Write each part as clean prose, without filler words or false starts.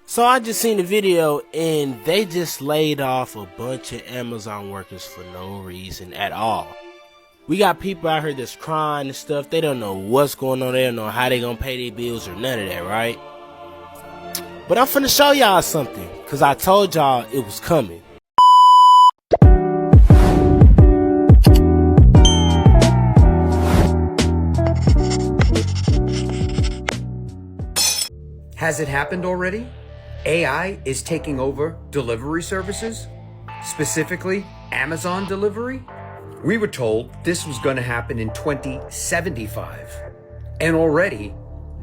So I just seen the video and they just laid off a bunch of Amazon workers for no reason at all. We got people out here that's crying and stuff. They don't know what's going on. They don't know how they gonna pay their bills or none of that, right? But I'm finna show y'all something, cause I told y'all it was coming. Has it happened already? AI is taking over delivery services, specifically Amazon delivery. We were told this was going to happen in 2075, and already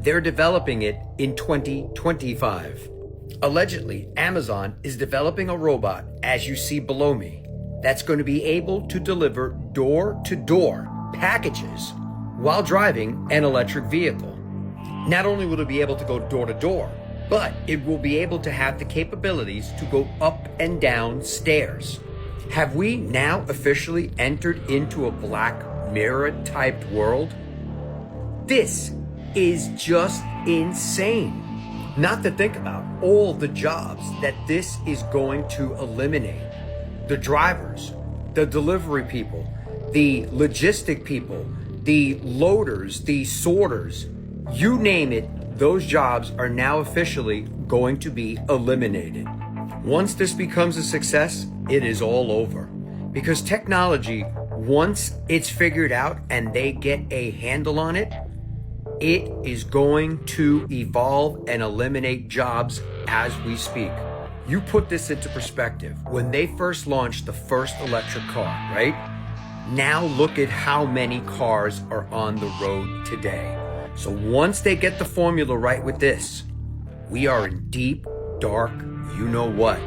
they're developing it in 2025. Allegedly, Amazon is developing a robot, as you see below me, that's going to be able to deliver door-to-door packages while driving an electric vehicle. Not only will it be able to go door to door, but it will be able to have the capabilities to go up and down stairs. Have we now officially entered into a Black Mirror type world? This is just insane. Not to think about all the jobs that this is going to eliminate. The drivers, the delivery people, the logistic people, the loaders, the sorters, you name it, those jobs are now officially going to be eliminated. Once this becomes a success, it is all over. Because technology, once it's figured out and they get a handle on it, it is going to evolve and eliminate jobs as we speak. You put this into perspective. When they first launched the first electric car, right? Now look at how many cars are on the road today. So once they get the formula right with this, we are in deep, dark, you know what.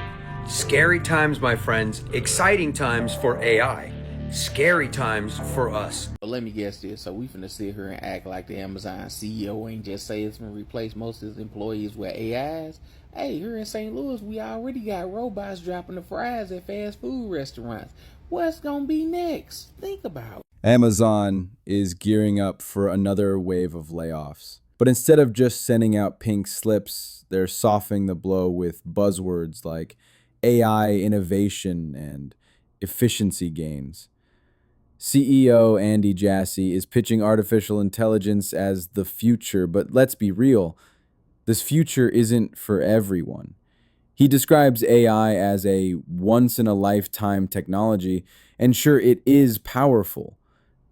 Scary times, my friends. Exciting times for AI. Scary times for us. But let me guess this. So we finna sit here and act like the Amazon CEO ain't just say it's gonna replace most of his employees with AIs. Hey, here in St. Louis, we already got robots dropping the fries at fast food restaurants. What's gonna be next? Think about it. Amazon is gearing up for another wave of layoffs. But instead of just sending out pink slips, they're softening the blow with buzzwords like AI innovation and efficiency gains. CEO Andy Jassy is pitching artificial intelligence as the future, but let's be real, this future isn't for everyone. He describes AI as a once-in-a-lifetime technology, and sure, it is powerful.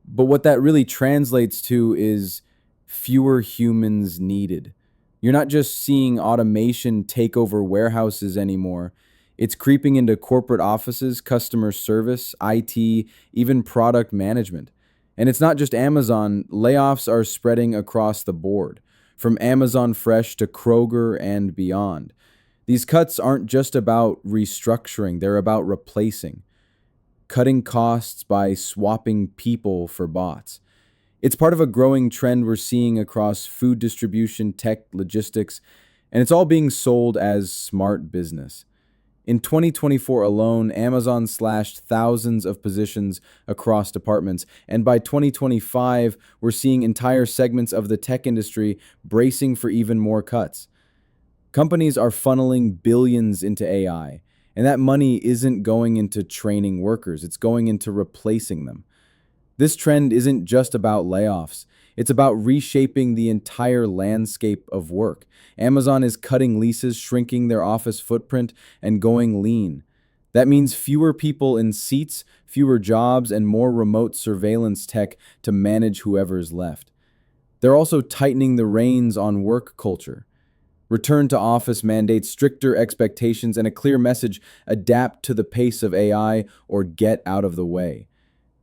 But what that really translates to is fewer humans needed. You're not just seeing automation take over warehouses anymore. It's creeping into corporate offices, customer service, IT, even product management. And it's not just Amazon. Layoffs are spreading across the board, from Amazon Fresh to Kroger and beyond. These cuts aren't just about restructuring, they're about replacing. Cutting costs by swapping people for bots. It's part of a growing trend we're seeing across food distribution, tech, logistics, and it's all being sold as smart business. In 2024 alone, Amazon slashed thousands of positions across departments, and by 2025, we're seeing entire segments of the tech industry bracing for even more cuts. Companies are funneling billions into AI. And that money isn't going into training workers, it's going into replacing them. This trend isn't just about layoffs, it's about reshaping the entire landscape of work. Amazon is cutting leases, shrinking their office footprint, and going lean. That means fewer people in seats, fewer jobs, and more remote surveillance tech to manage whoever's left. They're also tightening the reins on work culture. Return to office mandates stricter expectations and a clear message: adapt to the pace of AI or get out of the way.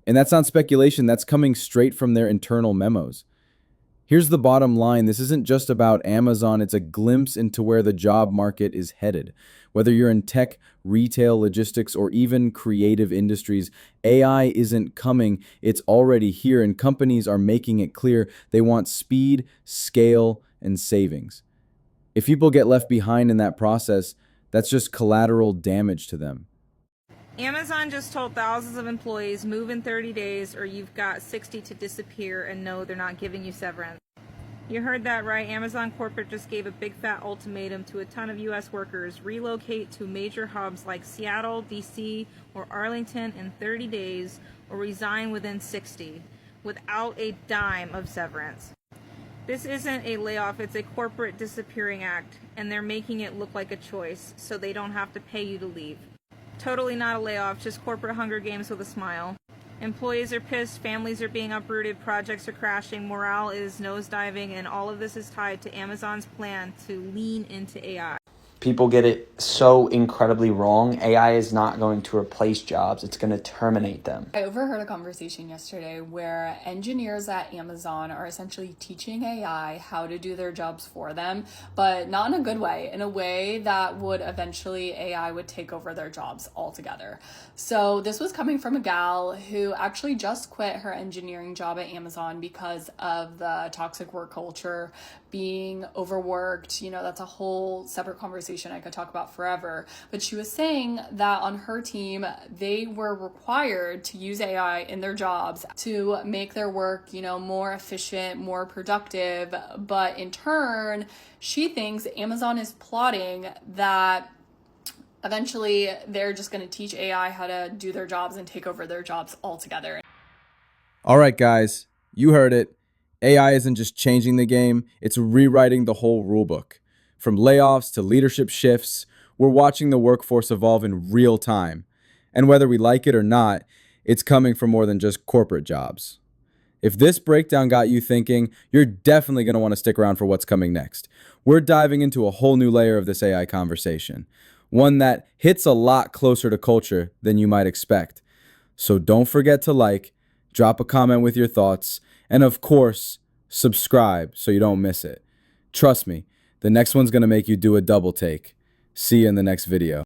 And that's not speculation, that's coming straight from their internal memos. Here's the bottom line: this isn't just about Amazon, it's a glimpse into where the job market is headed. Whether you're in tech, retail, logistics, or even creative industries, AI isn't coming, it's already here, and companies are making it clear they want speed, scale, and savings. If people get left behind in that process, that's just collateral damage to them. Amazon just told thousands of employees, move in 30 days or you've got 60 to disappear, and no, they're not giving you severance. You heard that right. Amazon corporate just gave a big fat ultimatum to a ton of US workers. Relocate to major hubs like Seattle, DC, or Arlington in 30 days, or resign within 60, without a dime of severance. This isn't a layoff, it's a corporate disappearing act, and they're making it look like a choice, so they don't have to pay you to leave. Totally not a layoff, just corporate Hunger Games with a smile. Employees are pissed, families are being uprooted, projects are crashing, morale is nosediving, and all of this is tied to Amazon's plan to lean into AI. People get it so incredibly wrong. AI is not going to replace jobs. It's going to terminate them. I overheard a conversation yesterday where engineers at Amazon are essentially teaching AI how to do their jobs for them, but not in a good way, in a way that would eventually AI would take over their jobs altogether. So this was coming from a gal who actually just quit her engineering job at Amazon because of the toxic work culture, being overworked. You know, that's a whole separate conversation I could talk about forever. But she was saying that on her team, they were required to use AI in their jobs to make their work, you know, more efficient, more productive. But in turn, she thinks Amazon is plotting that eventually they're just going to teach AI how to do their jobs and take over their jobs altogether. All right, guys, you heard it. AI isn't just changing the game, it's rewriting the whole rulebook. From layoffs to leadership shifts, we're watching the workforce evolve in real time. And whether we like it or not, it's coming from more than just corporate jobs. If this breakdown got you thinking, you're definitely going to want to stick around for what's coming next. We're diving into a whole new layer of this AI conversation, one that hits a lot closer to culture than you might expect. So don't forget to like, drop a comment with your thoughts, and of course, subscribe so you don't miss it. Trust me, the next one's going to make you do a double take. See you in the next video.